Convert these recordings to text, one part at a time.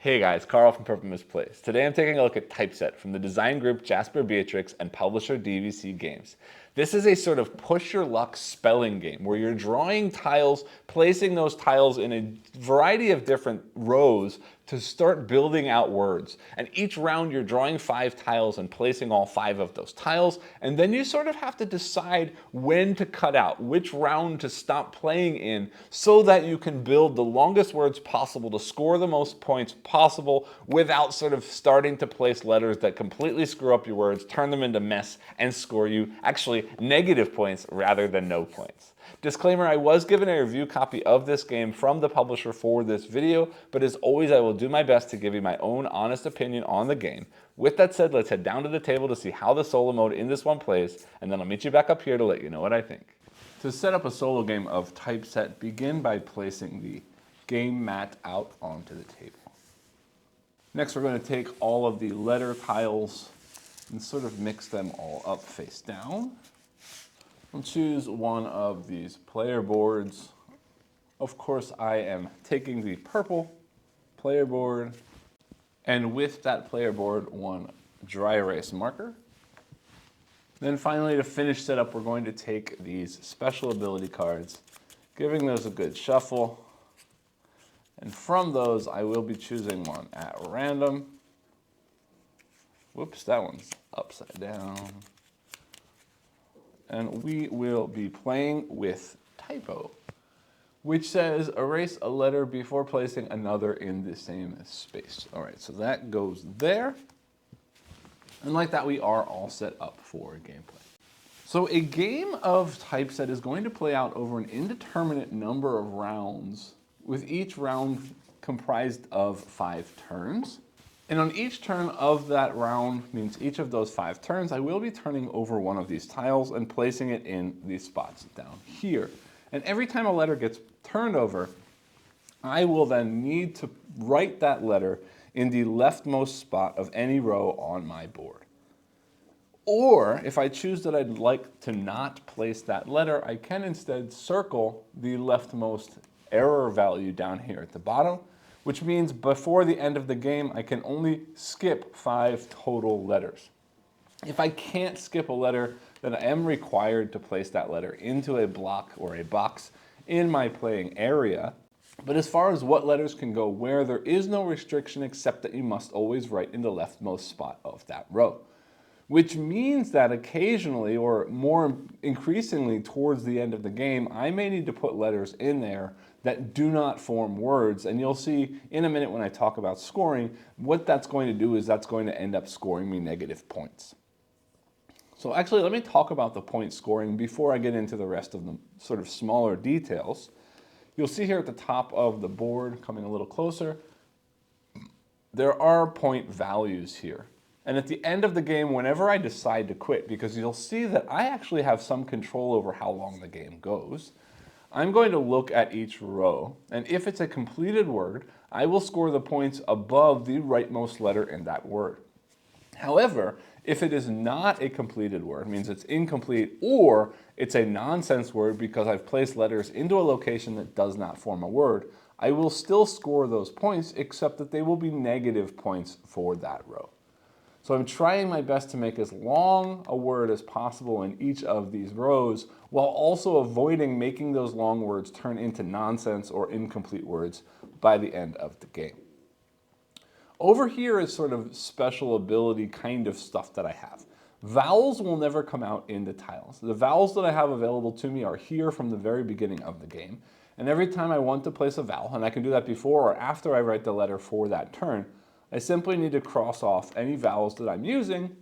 Hey guys, Carl from Moose Plays. Today I'm taking a look at Typeset from the design group Jasper Beatrix and publisher DVC Games. This is a sort of push your luck spelling game where you're drawing tiles, placing those tiles in a variety of different rows to start building out words. And each round you're drawing 5 tiles and placing all 5 of those tiles, and then you sort of have to decide when to cut out, which round to stop playing in, so that you can build the longest words possible to score the most points possible without sort of starting to place letters that completely screw up your words, turn them into mess, and score you actually negative points rather than no points. Disclaimer, I was given a review copy of this game from the publisher for this video, but as always I will do my best to give you my own honest opinion on the game. With that said, let's head down to the table to see how the solo mode in this one plays, and then I'll meet you back up here to let you know what I think. To set up a solo game of Typeset, begin by placing the game mat out onto the table. Next we're going to take all of the letter tiles and sort of mix them all up face down. We'll choose one of these player boards. Of course, I am taking the purple player board, and with that player board, one dry erase marker. Then finally, to finish setup, we're going to take these special ability cards, giving those a good shuffle. And from those, I will be choosing one at random. Whoops, that one's upside down. And we will be playing with typo, which says erase a letter before placing another in the same space. All right, so that goes there. And like that, we are all set up for gameplay. So a game of Typeset is going to play out over an indeterminate number of rounds, with each round comprised of 5 turns. And on each turn of that round, means each of those 5 turns, I will be turning over one of these tiles and placing it in these spots down here. And every time a letter gets turned over, I will then need to write that letter in the leftmost spot of any row on my board. Or if I choose that I'd like to not place that letter, I can instead circle the leftmost error value down here at the bottom, which means before the end of the game, I can only skip 5 total letters. If I can't skip a letter, then I am required to place that letter into a block or a box in my playing area. But as far as what letters can go where, there is no restriction except that you must always write in the leftmost spot of that row. Which means that occasionally, or more increasingly towards the end of the game, I may need to put letters in there that do not form words. And you'll see in a minute when I talk about scoring, what that's going to do is that's going to end up scoring me negative points. So actually, let me talk about the point scoring before I get into the rest of the sort of smaller details. You'll see here at the top of the board, coming a little closer, there are point values here. And at the end of the game, whenever I decide to quit, because you'll see that I actually have some control over how long the game goes, I'm going to look at each row, and if it's a completed word, I will score the points above the rightmost letter in that word. However, if it is not a completed word, means it's incomplete, or it's a nonsense word because I've placed letters into a location that does not form a word, I will still score those points, except that they will be negative points for that row. So I'm trying my best to make as long a word as possible in each of these rows, while also avoiding making those long words turn into nonsense or incomplete words by the end of the game. Over here is sort of special ability kind of stuff that I have. Vowels will never come out in the tiles. The vowels that I have available to me are here from the very beginning of the game. And every time I want to place a vowel, and I can do that before or after I write the letter for that turn, I simply need to cross off any vowels that I'm using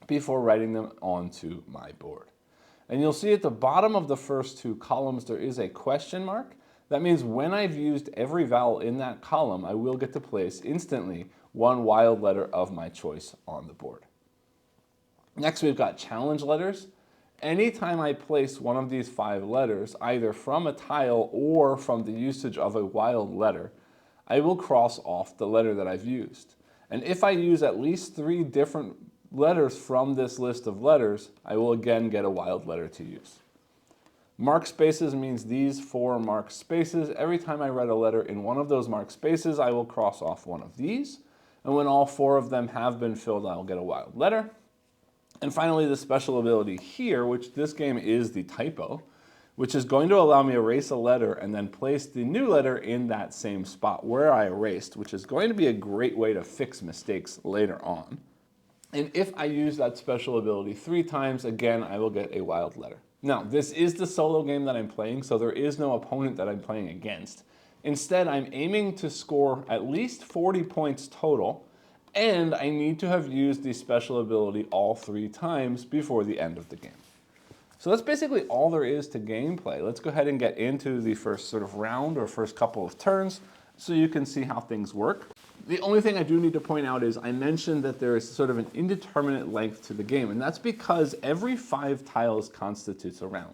before writing them onto my board. And you'll see at the bottom of the first 2 columns there is a question mark. That means when I've used every vowel in that column, I will get to place instantly one wild letter of my choice on the board. Next, we've got challenge letters. Anytime I place one of these 5 letters, either from a tile or from the usage of a wild letter, I will cross off the letter that I've used. And if I use at least 3 different letters from this list of letters, I will again get a wild letter to use. Marked spaces means these 4 marked spaces. Every time I write a letter in one of those marked spaces, I will cross off one of these. And when all 4 of them have been filled, I'll get a wild letter. And finally, the special ability here, which this game is the typo, which is going to allow me to erase a letter and then place the new letter in that same spot where I erased, which is going to be a great way to fix mistakes later on. And if I use that special ability 3 times, again, I will get a wild letter. Now, this is the solo game that I'm playing, so there is no opponent that I'm playing against. Instead, I'm aiming to score at least 40 points total, and I need to have used the special ability all 3 times before the end of the game. So that's basically all there is to gameplay. Let's go ahead and get into the first sort of round or first couple of turns so you can see how things work. The only thing I do need to point out is I mentioned that there is sort of an indeterminate length to the game, and that's because every 5 tiles constitutes a round.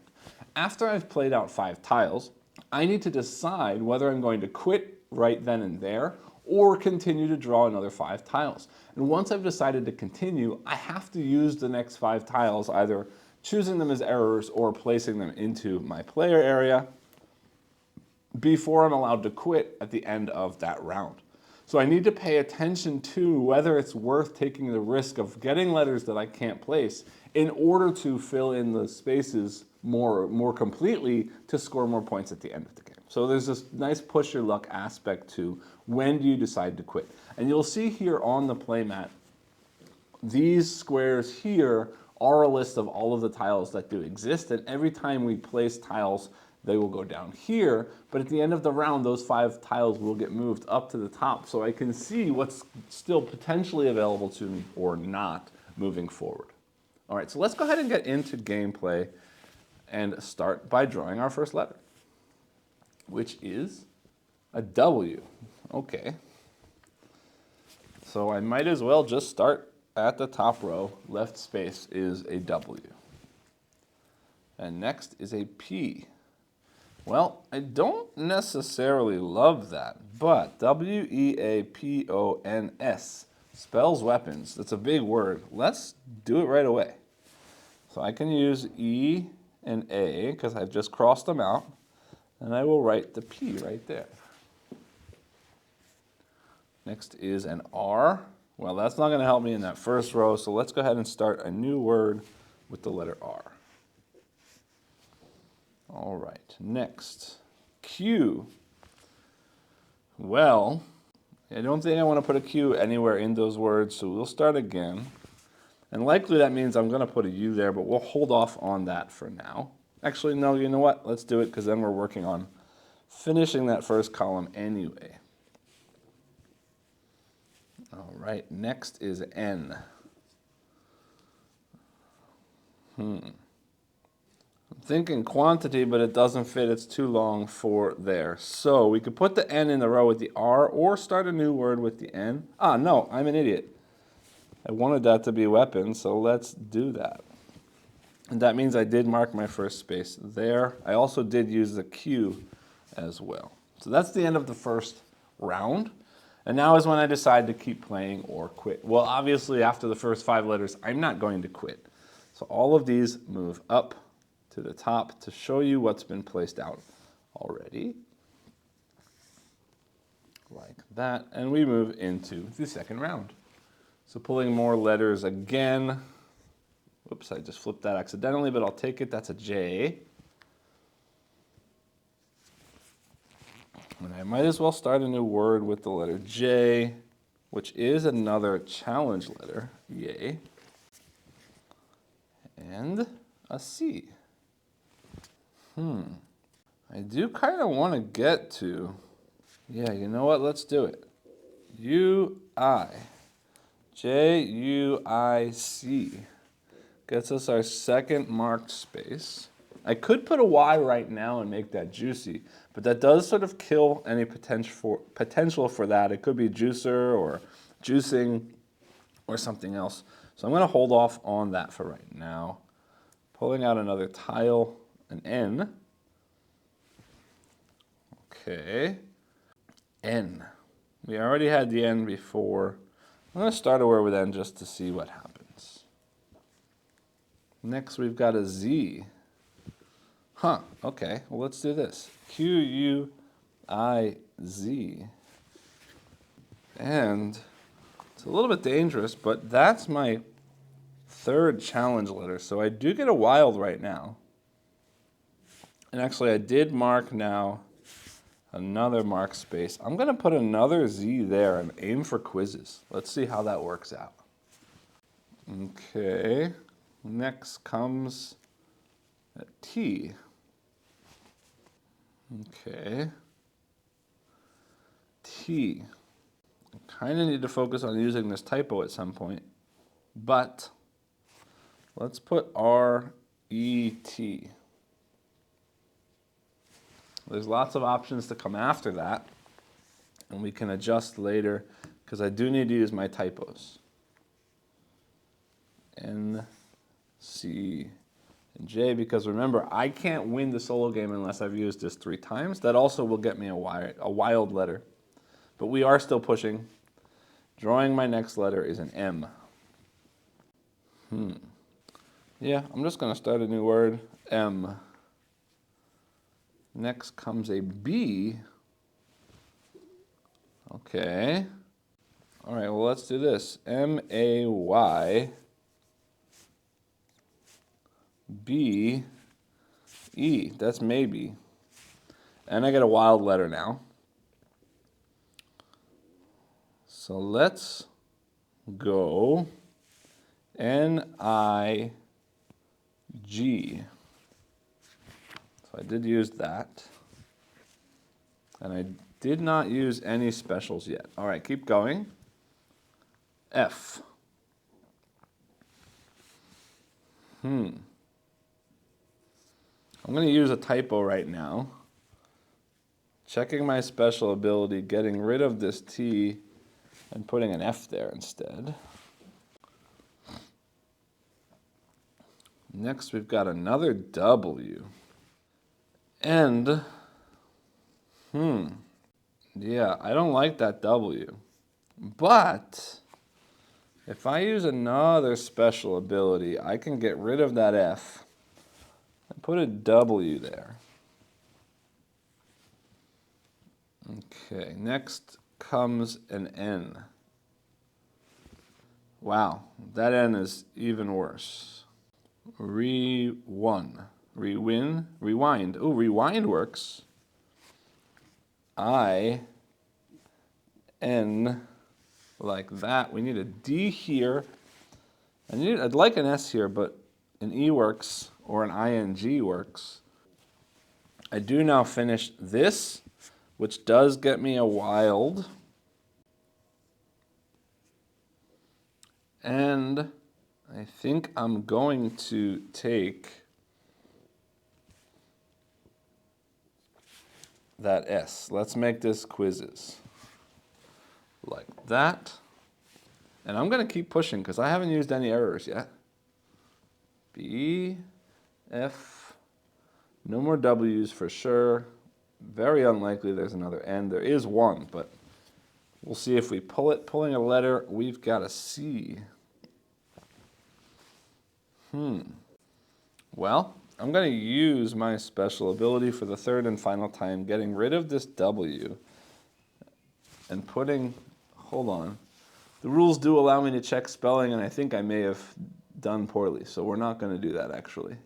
After I've played out 5 tiles, I need to decide whether I'm going to quit right then and there or continue to draw another 5 tiles. And once I've decided to continue, I have to use the next 5 tiles, either choosing them as errors or placing them into my player area before I'm allowed to quit at the end of that round. So I need to pay attention to whether it's worth taking the risk of getting letters that I can't place in order to fill in the spaces more completely to score more points at the end of the game. So there's this nice push your luck aspect to when do you decide to quit. And you'll see here on the playmat, these squares here are a list of all of the tiles that do exist, and every time we place tiles, they will go down here, but at the end of the round, those 5 tiles will get moved up to the top so I can see what's still potentially available to me or not moving forward. All right, so let's go ahead and get into gameplay and start by drawing our first letter, which is a W. Okay. So I might as well just start at the top row. Left space is a W. And next is a P. Well, I don't necessarily love that, but W-E-A-P-O-N-S spells weapons. That's a big word. Let's do it right away. So I can use E and A because I've just crossed them out, and I will write the P right there. Next is an R. Well, that's not going to help me in that first row, so let's go ahead and start a new word with the letter R. All right, next, Q. Well, I don't think I want to put a Q anywhere in those words, so we'll start again. And likely that means I'm going to put a U there, but we'll hold off on that for now. Actually, no, you know what? Let's do it because then we're working on finishing that first column anyway. All right, next is N. I'm thinking quantity, but it doesn't fit. It's too long for there. So we could put the N in the row with the R or start a new word with the N. Ah, no, I'm an idiot. I wanted that to be weapon, so let's do that. And that means I did mark my first space there. I also did use the Q as well. So that's the end of the first round. And now is when I decide to keep playing or quit. Well, obviously, after the first 5 letters, I'm not going to quit. So all of these move up to the top to show you what's been placed out already. Like that. And we move into the second round. So pulling more letters again. Whoops, I just flipped that accidentally, but I'll take it. That's a J. And I might as well start a new word with the letter J, which is another challenge letter. Yay. And a C. I do kind of want to get to, yeah, you know what? Let's do it. U-I. J-U-I-C. Gets us our second marked space. I could put a Y right now and make that juicy, but that does sort of kill any potential for that. It could be juicer or juicing or something else. So I'm going to hold off on that for right now. Pulling out another tile, an N. Okay. N. We already had the N before. I'm going to start a word with N just to see what happens. Next, we've got a Z. Huh, okay, well let's do this. Q-U-I-Z. And it's a little bit dangerous, but that's my third challenge letter. So I do get a wild right now. And actually I did mark now another mark space. I'm gonna put another Z there and aim for quizzes. Let's see how that works out. Okay, next comes a T. Okay, T. I kind of need to focus on using this typo at some point, but let's put R-E-T. There's lots of options to come after that, and we can adjust later because I do need to use my typos. N, C, and J, because remember, I can't win the solo game unless I've used this 3 times. That also will get me a wild letter. But we are still pushing. Drawing my next letter is an M. Yeah, I'm just going to start a new word, M. Next comes a B. Okay. All right, well, let's do this. M-A-Y. B-E. That's maybe. And I get a wild letter now. So let's go N-I-G. So I did use that. And I did not use any specials yet. All right, keep going. F. I'm going to use a typo right now. Checking my special ability, getting rid of this T and putting an F there instead. Next, we've got another W. And, yeah, I don't like that W. But if I use another special ability, I can get rid of that F and put a W there. Okay, next comes an N. Wow, that N is even worse. Rewind. Oh, rewind works. I-N, like that. We need a D here. I'd like an S here, but an E works, or an ING works. I do now finish this, which does get me a wild. And I think I'm going to take that S. Let's make this quizzes. Like that. And I'm going to keep pushing because I haven't used any errors yet. B, F, no more W's for sure. Very unlikely there's another N. There is one, but we'll see if we pull it. Pulling a letter, we've got a C. Well, I'm going to use my special ability for the third and final time, getting rid of this W and putting, hold on. The rules do allow me to check spelling, and I think I may have done poorly, so we're not going to do that actually.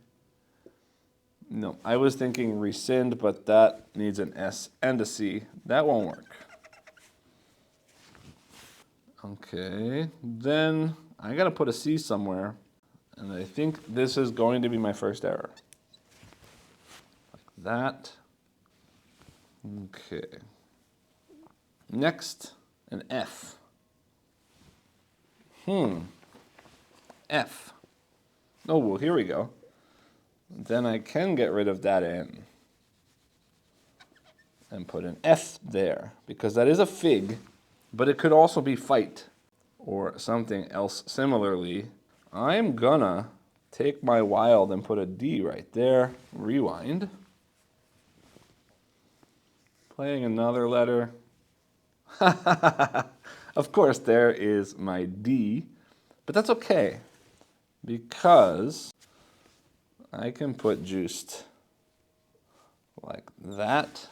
No, I was thinking rescind, but that needs an S and a C. That won't work. Okay, then I got to put a C somewhere. And I think this is going to be my first error. Like that. Okay. Next, an F. F. Oh, well, here we go. Then I can get rid of that N and put an F there, because that is a fig, but it could also be fight or something else similarly. I'm gonna take my wild and put a D right there. Rewind. Playing another letter. Of course, there is my D, but that's okay because I can put juiced like that.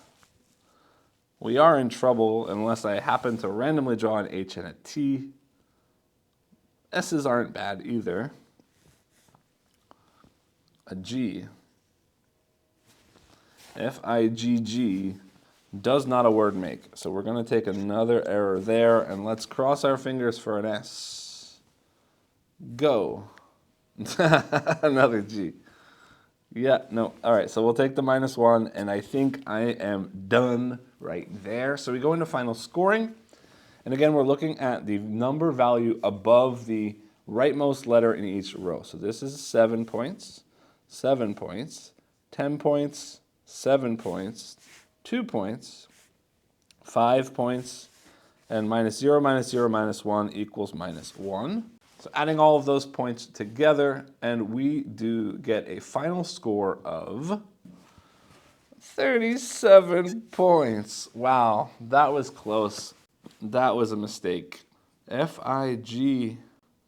We are in trouble unless I happen to randomly draw an H and a T. S's aren't bad either. A G. F-I-G-G does not a word make. So we're going to take another error there, and let's cross our fingers for an S. Go. Another G. Yeah, no. All right, so we'll take the -1, and I think I am done right there. So we go into final scoring. And again, we're looking at the number value above the rightmost letter in each row. So this is 7 points, 7 points, 10 points, 7 points, 2 points, 5 points, and -0, -0, -1 equals -1. So adding all of those points together, and we do get a final score of 37 points. Wow, that was close. That was a mistake. F-I-G.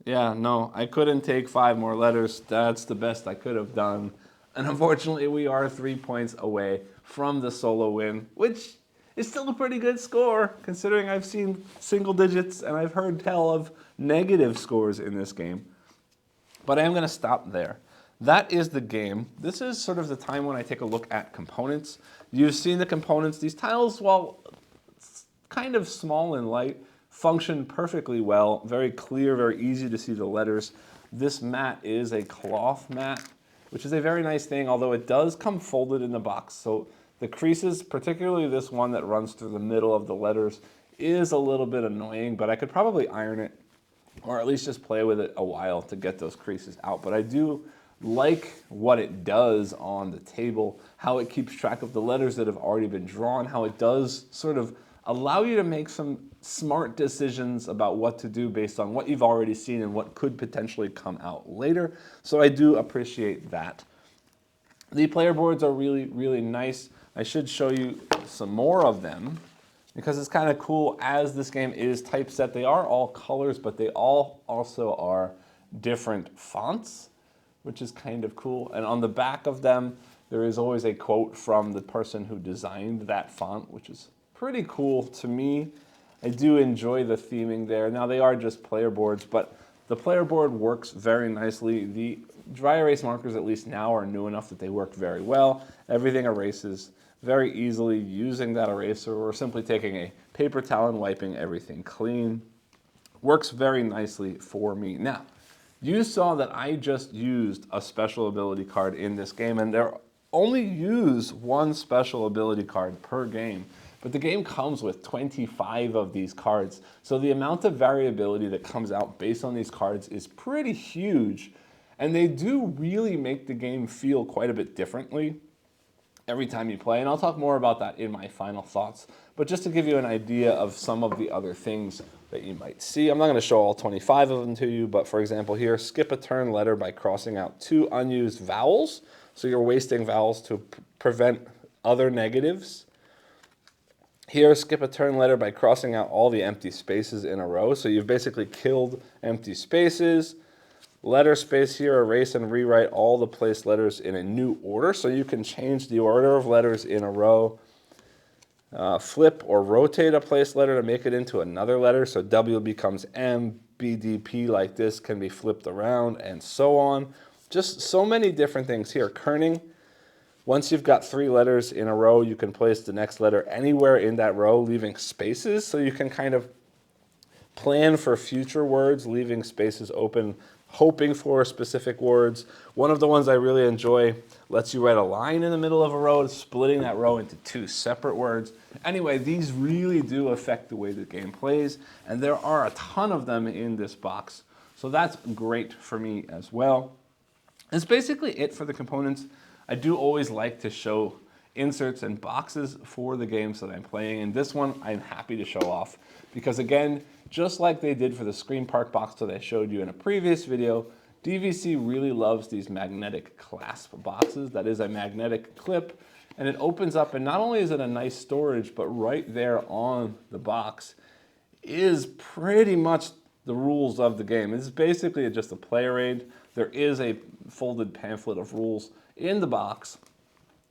Yeah, no, I couldn't take 5 more letters. That's the best I could have done. And unfortunately, we are 3 points away from the solo win, which is still a pretty good score, considering I've seen single digits and I've heard tell of negative scores in this game. But I am going to stop there. That is the game. This is sort of the time when I take a look at components. You've seen the components. These tiles, while kind of small and light, function perfectly well. Very clear, very easy to see the letters. This mat is a cloth mat, which is a very nice thing, although it does come folded in the box. So the creases, particularly this one that runs through the middle of the letters, is a little bit annoying, but I could probably iron it or at least just play with it a while to get those creases out. But I do like what it does on the table, how it keeps track of the letters that have already been drawn, how it does sort of allow you to make some smart decisions about what to do based on what you've already seen and what could potentially come out later. So I do appreciate that. The player boards are really, really nice. I should show you some more of them because it's kind of cool. As this game is typeset, they are all colors, but they all also are different fonts, which is kind of cool. And on the back of them, there is always a quote from the person who designed that font, which is pretty cool to me. I do enjoy the theming there. Now they are just player boards, but the player board works very nicely. The dry erase markers, at least now, are new enough that they work very well. Everything erases very easily using that eraser, or simply taking a paper towel and wiping everything clean. Works very nicely for me. Now, you saw that I just used a special ability card in this game, and there only use one special ability card per game. But the game comes with 25 of these cards, so the amount of variability that comes out based on these cards is pretty huge, and they do really make the game feel quite a bit differently every time you play, and I'll talk more about that in my final thoughts. But just to give you an idea of some of the other things that you might see, I'm not going to show all 25 of them to you, but for example here, skip a turn letter by crossing out 2 unused vowels, so you're wasting vowels to prevent other negatives. Here, skip a turn letter by crossing out all the empty spaces in a row. So you've basically killed empty spaces. Letter space here, erase and rewrite all the placed letters in a new order. So you can change the order of letters in a row. Flip or rotate a placed letter to make it into another letter. So W becomes M, B, D, P like this can be flipped around, and so on. Just so many different things here. Kerning. Once you've got 3 letters in a row, you can place the next letter anywhere in that row, leaving spaces, so you can kind of plan for future words, leaving spaces open, hoping for specific words. One of the ones I really enjoy lets you write a line in the middle of a row, splitting that row into 2 separate words. Anyway, these really do affect the way the game plays, and there are a ton of them in this box, so that's great for me as well. That's basically it for the components. I do always like to show inserts and boxes for the games that I'm playing, and this one I'm happy to show off because, again, just like they did for the Screen Park box that I showed you in a previous video, DVC really loves these magnetic clasp boxes. That is a magnetic clip, and it opens up, and not only is it a nice storage, but right there on the box is pretty much the rules of the game. It's basically just a player aid. There is a folded pamphlet of rules in the box,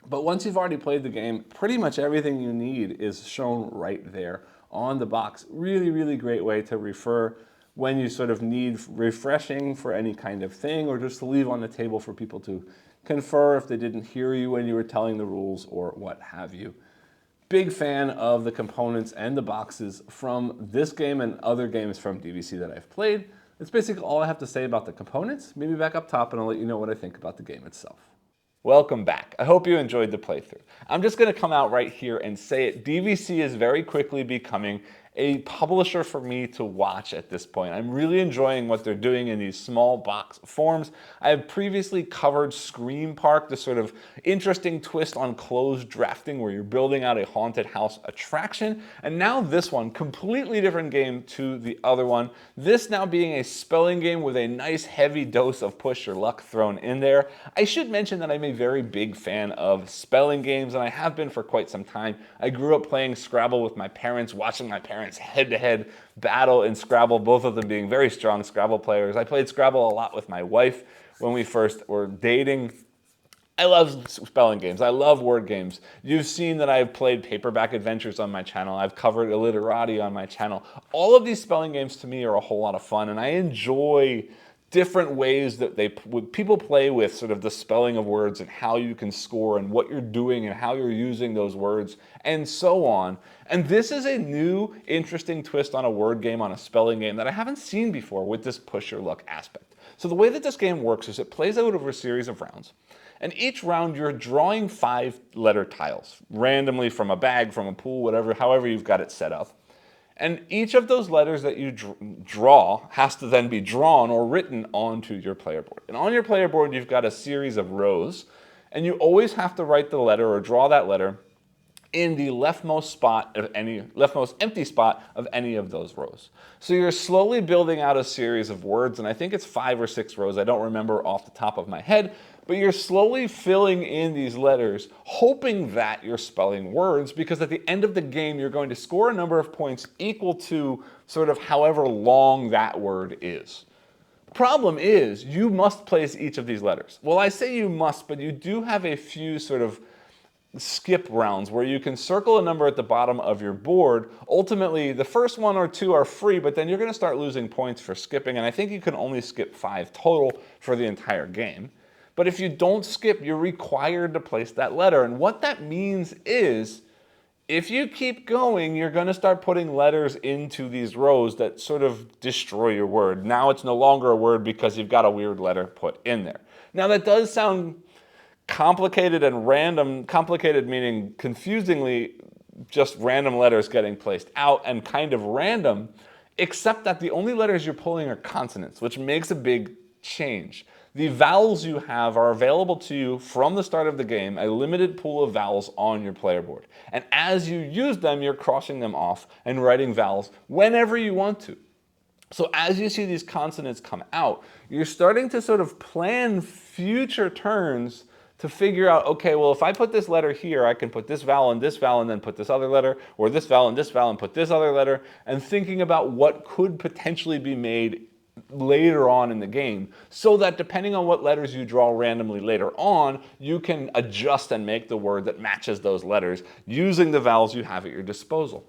But once you've already played the game, pretty much everything you need is shown right there on the box. Really, really great way to refer when you sort of need refreshing for any kind of thing, or just to leave on the table for people to confer if they didn't hear you when you were telling the rules or what have you. Big fan of the components and the boxes from this game and other games from DVC that I've played. That's basically all I have to say about the components. Maybe back up top and I'll let you know what I think about the game itself. Welcome back. I hope you enjoyed the playthrough. I'm just going to come out right here and say it. DVC is very quickly becoming a publisher for me to watch at this point. I'm really enjoying what they're doing in these small box forms. I have previously covered Scream Park, the sort of interesting twist on closed drafting where you're building out a haunted house attraction. And now this one, completely different game to the other one. This now being a spelling game with a nice heavy dose of push your luck thrown in there. I should mention that I'm a very big fan of spelling games, and I have been for quite some time. I grew up playing Scrabble with my parents, watching my parents head-to-head battle in Scrabble, both of them being very strong Scrabble players. I played Scrabble a lot with my wife when we first were dating. I love spelling games. I love word games. You've seen that I've played paperback adventures on my channel. I've covered illiterati on my channel. All of these spelling games to me are a whole lot of fun, and I enjoy different ways that people play with sort of the spelling of words and how you can score and what you're doing and how you're using those words and so on. And this is a new, interesting twist on a word game, on a spelling game that I haven't seen before with this push your luck aspect. So the way that this game works is it plays out over a series of rounds. And each round you're drawing 5-letter tiles, randomly from a bag, from a pool, whatever, however you've got it set up. And each of those letters that you draw has to then be drawn or written onto your player board. And on your player board, you've got a series of rows, and you always have to write the letter or draw that letter in the leftmost empty spot of any of those rows. So you're slowly building out a series of words, and I think it's 5 or 6 rows. I don't remember off the top of my head, but you're slowly filling in these letters, hoping that you're spelling words, because at the end of the game, you're going to score a number of points equal to sort of however long that word is. Problem is, you must place each of these letters. Well, I say you must, but you do have a few sort of skip rounds where you can circle a number at the bottom of your board. Ultimately, the first 1 or 2 are free, but then you're going to start losing points for skipping, and I think you can only skip 5 total for the entire game. But if you don't skip, you're required to place that letter. And what that means is, if you keep going, you're going to start putting letters into these rows that sort of destroy your word. Now it's no longer a word because you've got a weird letter put in there. Now that does sound complicated and random. Complicated meaning confusingly just random letters getting placed out, and kind of random, except that the only letters you're pulling are consonants, which makes a big change. The vowels you have are available to you from the start of the game, a limited pool of vowels on your player board. And as you use them, you're crossing them off and writing vowels whenever you want to. So as you see these consonants come out, you're starting to sort of plan future turns to figure out, okay, well, if I put this letter here, I can put this vowel and then put this other letter, or this vowel and put this other letter, and thinking about what could potentially be made later on in the game, so that depending on what letters you draw randomly later on, you can adjust and make the word that matches those letters using the vowels you have at your disposal.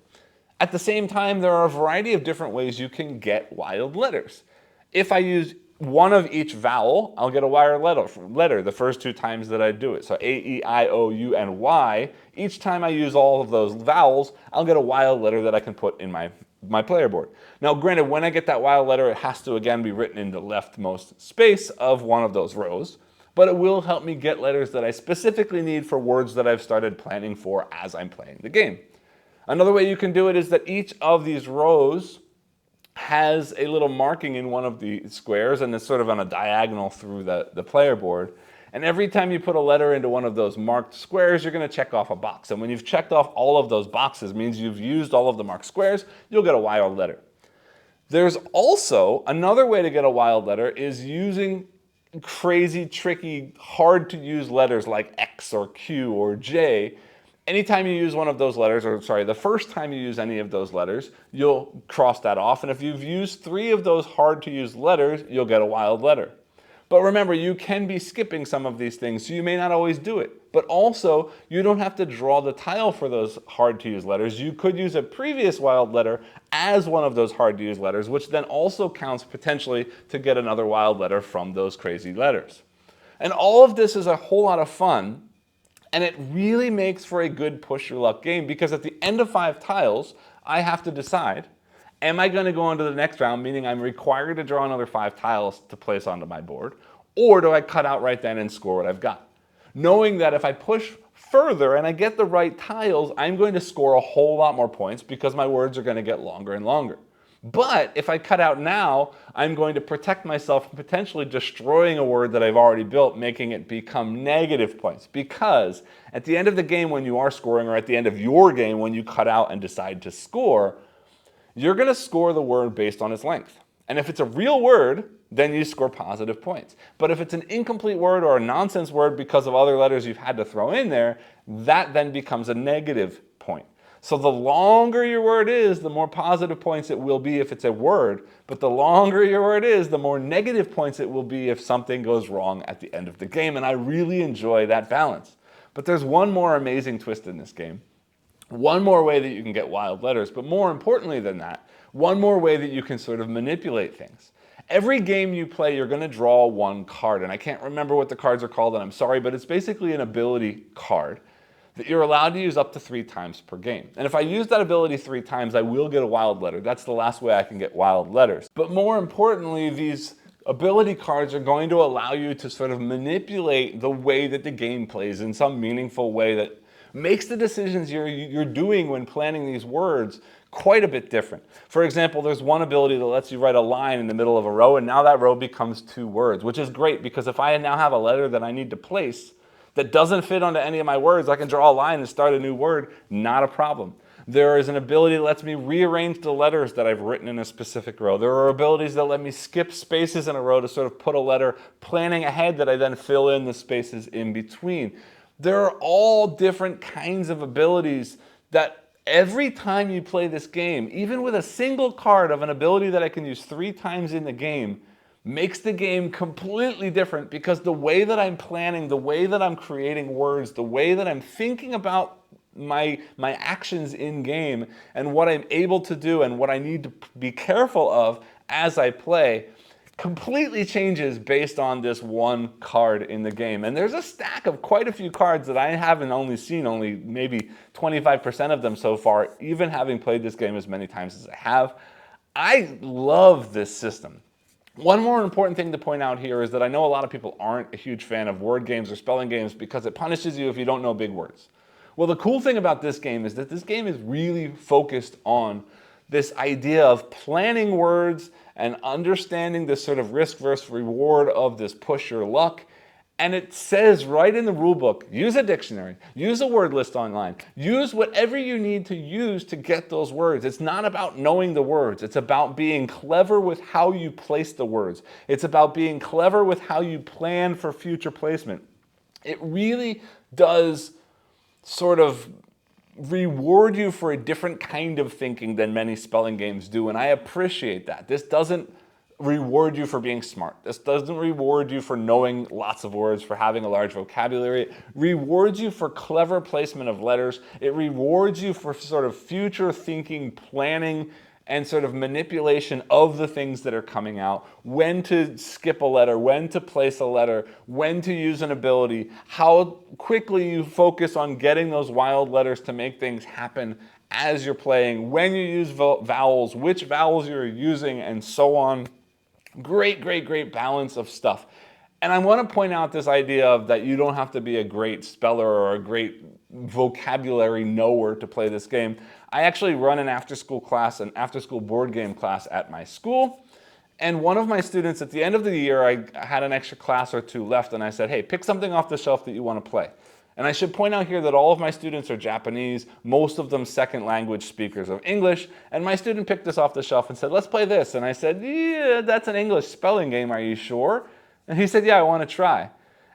At the same time, there are a variety of different ways you can get wild letters. If I use one of each vowel, I'll get a wild letter the first 2 times that I do it. So A, E, I, O, U, and Y. Each time I use all of those vowels, I'll get a wild letter that I can put in my player board. Now, granted, when I get that wild letter, it has to again be written in the leftmost space of one of those rows, but it will help me get letters that I specifically need for words that I've started planning for as I'm playing the game. Another way you can do it is that each of these rows has a little marking in one of the squares, and it's sort of on a diagonal through the player board. And every time you put a letter into one of those marked squares, you're going to check off a box. And when you've checked off all of those boxes, means you've used all of the marked squares, you'll get a wild letter. There's also another way to get a wild letter is using crazy, tricky, hard to use letters like X or Q or J. Anytime you use one of those letters, or sorry, the first time you use any of those letters, you'll cross that off. And if you've used 3 of those hard to use letters, you'll get a wild letter. But remember, you can be skipping some of these things, so you may not always do it. But also, you don't have to draw the tile for those hard to use letters. You could use a previous wild letter as one of those hard to use letters, which then also counts potentially to get another wild letter from those crazy letters. And all of this is a whole lot of fun, and it really makes for a good push your luck game, because at the end of 5 tiles, I have to decide, am I going to go on to the next round, meaning I'm required to draw another 5 tiles to place onto my board, or do I cut out right then and score what I've got? Knowing that if I push further and I get the right tiles, I'm going to score a whole lot more points because my words are going to get longer and longer. But if I cut out now, I'm going to protect myself from potentially destroying a word that I've already built, making it become negative points. Because at the end of the game when you are scoring, or at the end of your game when you cut out and decide to score, you're going to score the word based on its length. And if it's a real word, then you score positive points. But if it's an incomplete word or a nonsense word because of other letters you've had to throw in there, that then becomes a negative point. So the longer your word is, the more positive points it will be if it's a word. But the longer your word is, the more negative points it will be if something goes wrong at the end of the game. And I really enjoy that balance. But there's one more amazing twist in this game. One more way that you can get wild letters, but more importantly than that, one more way that you can sort of manipulate things. Every game you play, you're going to draw one card, and I can't remember what the cards are called, and I'm sorry, but it's basically an ability card that you're allowed to use up to 3 times per game. And if I use that ability 3 times, I will get a wild letter. That's the last way I can get wild letters. But more importantly, these ability cards are going to allow you to sort of manipulate the way that the game plays in some meaningful way that makes the decisions you're doing when planning these words quite a bit different. For example, there's one ability that lets you write a line in the middle of a row, and now that row becomes 2 words, which is great because if I now have a letter that I need to place that doesn't fit onto any of my words, I can draw a line and start a new word, not a problem. There is an ability that lets me rearrange the letters that I've written in a specific row. There are abilities that let me skip spaces in a row to sort of put a letter planning ahead that I then fill in the spaces in between. There are all different kinds of abilities that every time you play this game, even with a single card of an ability that I can use 3 times in the game, makes the game completely different because the way that I'm planning, the way that I'm creating words, the way that I'm thinking about my actions in game and what I'm able to do and what I need to be careful of as I play completely changes based on this one card in the game. And there's a stack of quite a few cards that I haven't only seen, only maybe 25% of them so far, even having played this game as many times as I have. I love this system. One more important thing to point out here is that I know a lot of people aren't a huge fan of word games or spelling games because it punishes you if you don't know big words. Well, the cool thing about this game is that this game is really focused on this idea of planning words and understanding this sort of risk versus reward of this push your luck. And it says right in the rule book, use a dictionary, use a word list online, use whatever you need to use to get those words. It's not about knowing the words. It's about being clever with how you place the words. It's about being clever with how you plan for future placement. It really does sort of reward you for a different kind of thinking than many spelling games do, and I appreciate that. This doesn't reward you for being smart. This doesn't reward you for knowing lots of words, for having a large vocabulary. It rewards you for clever placement of letters. It rewards you for sort of future thinking, planning, and sort of manipulation of the things that are coming out, when to skip a letter, when to place a letter, when to use an ability, how quickly you focus on getting those wild letters to make things happen as you're playing, when you use vowels, which vowels you're using, and so on. Great, great, great balance of stuff. And I want to point out this idea of that you don't have to be a great speller or a great vocabulary knower to play this game. I actually run an after-school class, an after-school board game class at my school. And one of my students, at the end of the year, I had an extra class or 2 left, and I said, hey, pick something off the shelf that you want to play. And I should point out here that all of my students are Japanese, most of them second language speakers of English, and my student picked this off the shelf and said, let's play this. And I said, yeah, that's an English spelling game, are you sure? And he said, yeah, I want to try.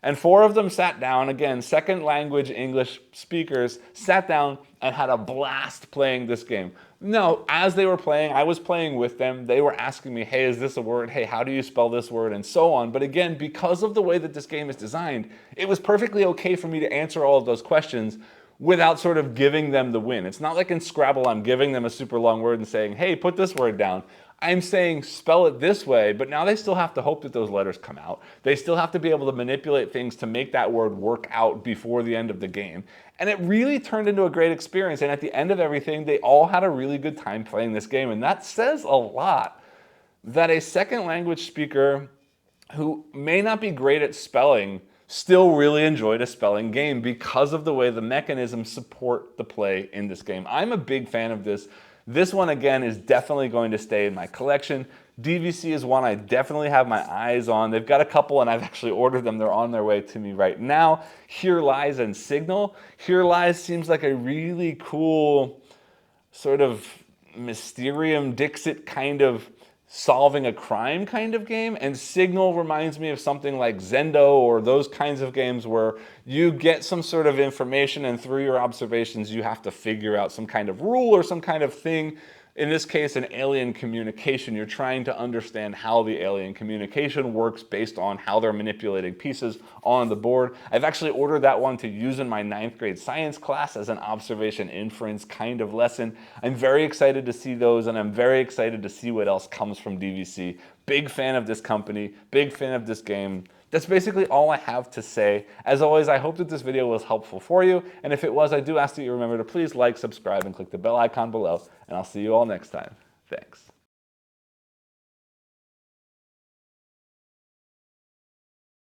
And 4 of them sat down, again, second language English speakers, sat down and had a blast playing this game. No, as they were playing, I was playing with them. They were asking me, hey, is this a word? Hey, how do you spell this word? And so on. But again, because of the way that this game is designed, it was perfectly okay for me to answer all of those questions without sort of giving them the win. It's not like in Scrabble, I'm giving them a super long word and saying, hey, put this word down. I'm saying spell it this way, but now they still have to hope that those letters come out. They still have to be able to manipulate things to make that word work out before the end of the game. And it really turned into a great experience. And at the end of everything, they all had a really good time playing this game. And that says a lot that a second language speaker who may not be great at spelling still really enjoyed a spelling game because of the way the mechanisms support the play in this game. I'm a big fan of this. This one, again, is definitely going to stay in my collection. DVC is one I definitely have my eyes on. They've got a couple, and I've actually ordered them. They're on their way to me right now. Here Lies and Signal. Here Lies seems like a really cool sort of Mysterium Dixit kind of solving a crime kind of game, and Signal reminds me of something like Zendo or those kinds of games where you get some sort of information and through your observations you have to figure out some kind of rule or some kind of thing. In this case, an alien communication. You're trying to understand how the alien communication works based on how they're manipulating pieces on the board. I've actually ordered that one to use in my 9th grade science class as an observation inference kind of lesson. I'm very excited to see those, and I'm very excited to see what else comes from DVC. Big fan of this company, big fan of this game. That's basically all I have to say. As always, I hope that this video was helpful for you, and if it was, I do ask that you remember to please like, subscribe, and click the bell icon below, and I'll see you all next time. Thanks.